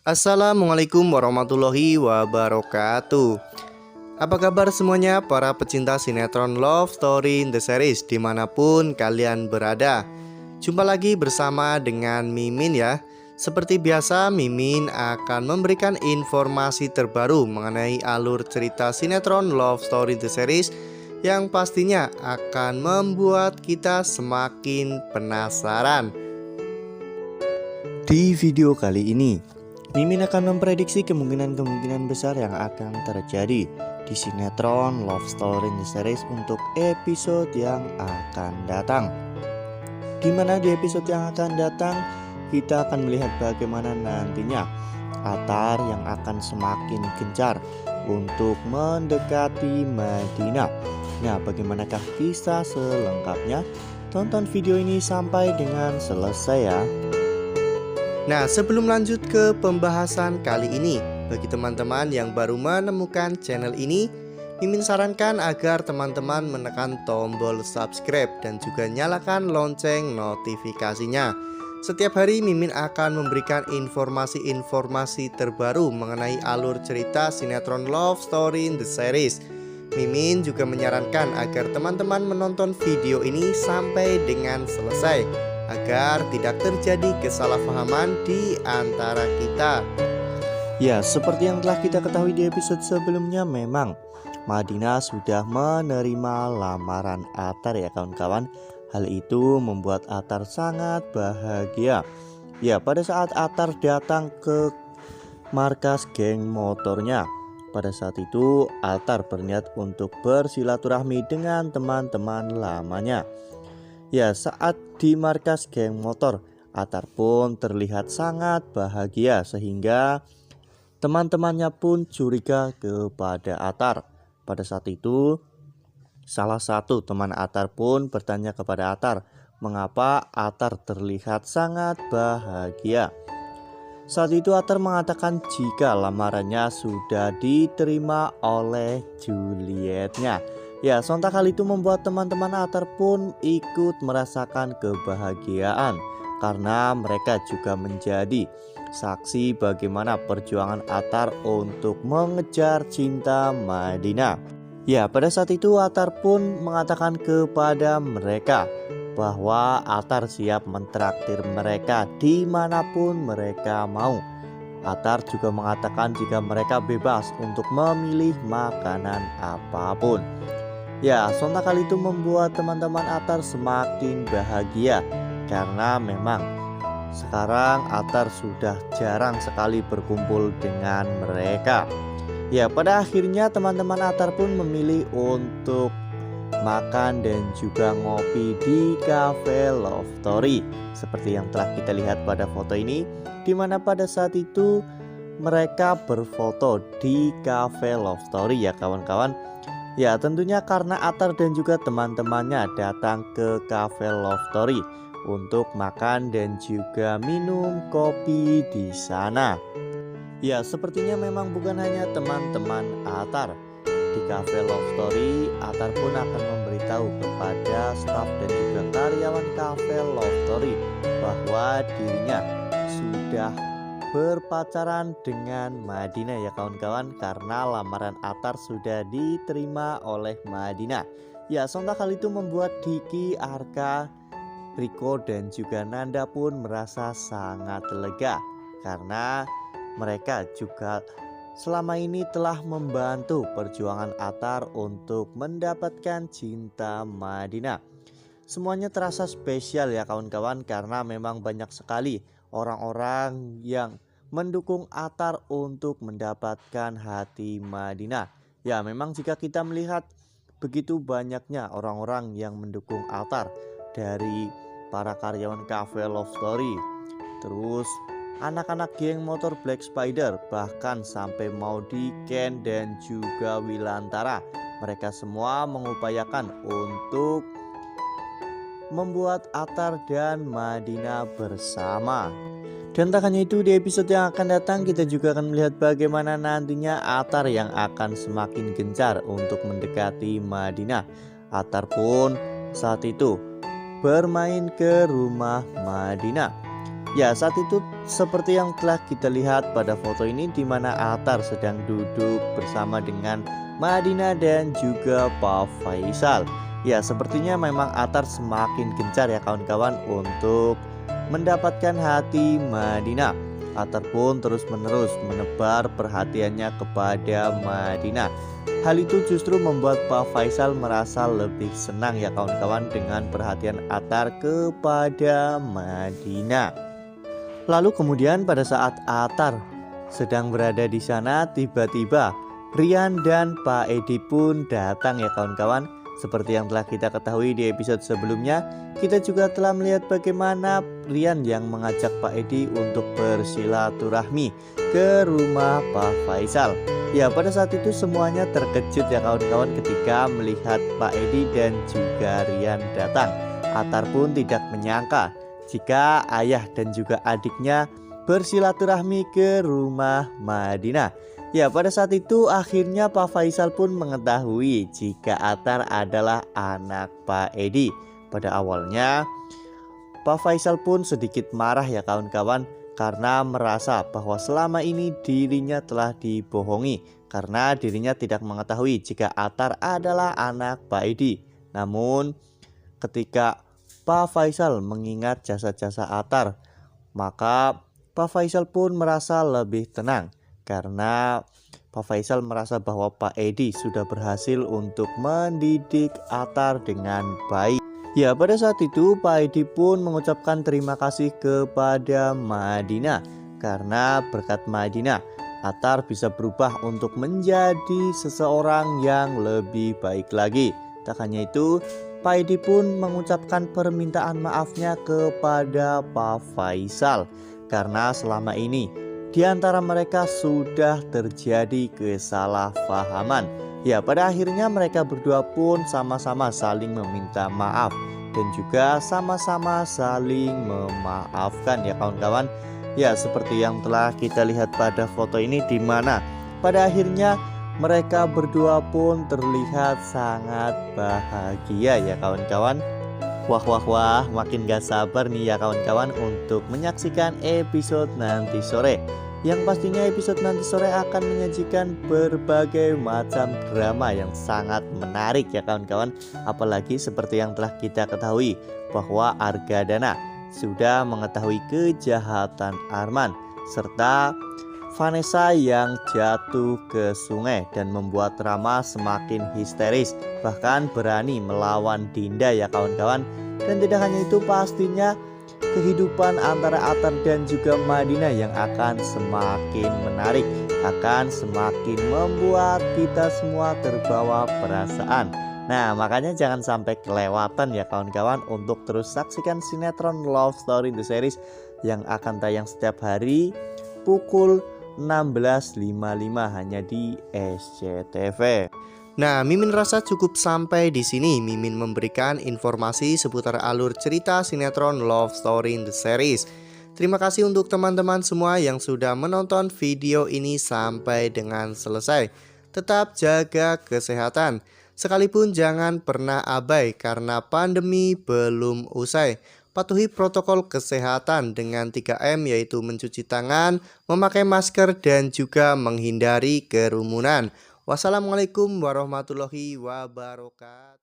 Assalamualaikum warahmatullahi wabarakatuh. Apa kabar semuanya para pecinta sinetron Love Story in the Series dimanapun kalian berada. Jumpa lagi bersama dengan Mimin ya. Seperti biasa Mimin akan memberikan informasi terbaru mengenai alur cerita sinetron Love Story in the Series yang pastinya akan membuat kita semakin penasaran. Di video kali ini Mimin akan memprediksi kemungkinan-kemungkinan besar yang akan terjadi di sinetron Love Story in the Series untuk episode yang akan datang. Dimana di episode yang akan datang kita akan melihat bagaimana nantinya Atar yang akan semakin gencar untuk mendekati Madinah. Nah, bagaimanakah kisah selengkapnya? Tonton video ini sampai dengan selesai ya. Nah, sebelum lanjut ke pembahasan kali ini, bagi teman-teman yang baru menemukan channel ini, Mimin sarankan agar teman-teman menekan tombol subscribe dan juga nyalakan lonceng notifikasinya. Setiap hari Mimin akan memberikan informasi-informasi terbaru mengenai alur cerita sinetron Love Story in the Series. Mimin juga menyarankan agar teman-teman menonton video ini sampai dengan selesai, agar tidak terjadi kesalahpahaman di antara kita. Ya, seperti yang telah kita ketahui di episode sebelumnya, memang Madinah sudah menerima lamaran Atar ya kawan-kawan. Hal itu membuat Atar sangat bahagia. Ya, pada saat Atar datang ke markas geng motornya, pada saat itu Atar berniat untuk bersilaturahmi dengan teman-teman lamanya. Ya, saat di markas geng motor, Atar pun terlihat sangat bahagia sehingga teman-temannya pun curiga kepada Atar. Pada saat itu, salah satu teman Atar pun bertanya kepada Atar, mengapa Atar terlihat sangat bahagia. Saat itu Atar mengatakan jika lamarannya sudah diterima oleh Julietnya. Ya, sontak hal itu membuat teman-teman Atar pun ikut merasakan kebahagiaan karena mereka juga menjadi saksi bagaimana perjuangan Atar untuk mengejar cinta Madinah. Ya, pada saat itu Atar pun mengatakan kepada mereka bahwa Atar siap mentraktir mereka dimanapun mereka mau. Atar juga mengatakan jika mereka bebas untuk memilih makanan apapun. Ya, sontak hal itu membuat teman-teman Atar semakin bahagia karena memang sekarang Atar sudah jarang sekali berkumpul dengan mereka. Ya, pada akhirnya teman-teman Atar pun memilih untuk makan dan juga ngopi di Cafe Love Story seperti yang telah kita lihat pada foto ini, dimana pada saat itu mereka berfoto di Cafe Love Story ya kawan-kawan. Ya, tentunya karena Atar dan juga teman-temannya datang ke Cafe Love Story untuk makan dan juga minum kopi di sana. Ya, sepertinya memang bukan hanya teman-teman Atar. Di Cafe Love Story, Atar pun akan memberitahu kepada staf dan juga karyawan Cafe Love Story bahwa dirinya sudah berpacaran dengan Madinah ya kawan-kawan, karena lamaran Atar sudah diterima oleh Madinah. Ya, sontak hal itu membuat Diki, Arka, Riko dan juga Nanda pun merasa sangat lega karena mereka juga selama ini telah membantu perjuangan Atar untuk mendapatkan cinta Madinah. Semuanya terasa spesial ya kawan-kawan, karena memang banyak sekali orang-orang yang mendukung Atar untuk mendapatkan hati Madinah. Ya, memang jika kita melihat begitu banyaknya orang-orang yang mendukung Atar, dari para karyawan Cafe Love Story, terus anak-anak geng motor Black Spider, bahkan sampai Maudi, Ken dan juga Wilantara, mereka semua mengupayakan untuk membuat Atar dan Madinah bersama. Dan tak hanya itu, di episode yang akan datang kita juga akan melihat bagaimana nantinya Atar yang akan semakin gencar untuk mendekati Madinah. Atar pun saat itu bermain ke rumah Madinah. Ya, saat itu seperti yang telah kita lihat pada foto ini, di mana Atar sedang duduk bersama dengan Madinah dan juga Pak Faisal. Ya, sepertinya memang Atar semakin gencar ya kawan-kawan untuk mendapatkan hati Madinah. Atar pun terus-menerus menebar perhatiannya kepada Madinah. Hal itu justru membuat Pak Faisal merasa lebih senang ya kawan-kawan dengan perhatian Atar kepada Madinah. Lalu kemudian pada saat Atar sedang berada di sana, tiba-tiba Rian dan Pak Edi pun datang ya kawan-kawan. Seperti yang telah kita ketahui di episode sebelumnya, kita juga telah melihat bagaimana Rian yang mengajak Pak Edi untuk bersilaturahmi ke rumah Pak Faisal. Ya, pada saat itu semuanya terkejut ya kawan-kawan ketika melihat Pak Edi dan juga Rian datang. Atar pun tidak menyangka jika ayah dan juga adiknya bersilaturahmi ke rumah Madinah. Ya, pada saat itu akhirnya Pak Faisal pun mengetahui jika Atar adalah anak Pak Edi. Pada awalnya Pak Faisal pun sedikit marah ya kawan-kawan, karena merasa bahwa selama ini dirinya telah dibohongi, karena dirinya tidak mengetahui jika Atar adalah anak Pak Edi. Namun ketika Pak Faisal mengingat jasa-jasa Atar, maka Pak Faisal pun merasa lebih tenang, karena Pak Faisal merasa bahwa Pak Edi sudah berhasil untuk mendidik Atar dengan baik. Ya, pada saat itu Pak Edi pun mengucapkan terima kasih kepada Madinah, karena berkat Madinah Atar bisa berubah untuk menjadi seseorang yang lebih baik lagi. Tak hanya itu, Pak Edi pun mengucapkan permintaan maafnya kepada Pak Faisal, karena selama ini di antara mereka sudah terjadi kesalahpahaman. Ya, pada akhirnya mereka berdua pun sama-sama saling meminta maaf dan juga sama-sama saling memaafkan ya kawan-kawan. Ya, seperti yang telah kita lihat pada foto ini, di mana pada akhirnya mereka berdua pun terlihat sangat bahagia ya kawan-kawan. Wah wah wah, makin gak sabar nih ya kawan-kawan untuk menyaksikan episode nanti sore. Yang pastinya episode nanti sore akan menyajikan berbagai macam drama yang sangat menarik ya kawan-kawan. Apalagi seperti yang telah kita ketahui bahwa Argadana sudah mengetahui kejahatan Arman, serta Vanessa yang jatuh ke sungai dan membuat Rama semakin histeris, bahkan berani melawan Dinda ya kawan-kawan. Dan tidak hanya itu, pastinya kehidupan antara Atar dan juga Madinah yang akan semakin menarik, akan semakin membuat kita semua terbawa perasaan. Nah, makanya jangan sampai kelewatan ya kawan-kawan untuk terus saksikan sinetron Love Story The Series yang akan tayang setiap hari pukul 16.55 hanya di SCTV. Nah, Mimin rasa cukup sampai di sini. Mimin memberikan informasi seputar alur cerita sinetron Love Story The Series. Terima kasih untuk teman-teman semua yang sudah menonton video ini sampai dengan selesai. Tetap jaga kesehatan. Sekalipun jangan pernah abai karena pandemi belum usai. Patuhi protokol kesehatan dengan 3M, yaitu mencuci tangan, memakai masker, dan juga menghindari kerumunan. Wassalamualaikum warahmatullahi wabarakatuh.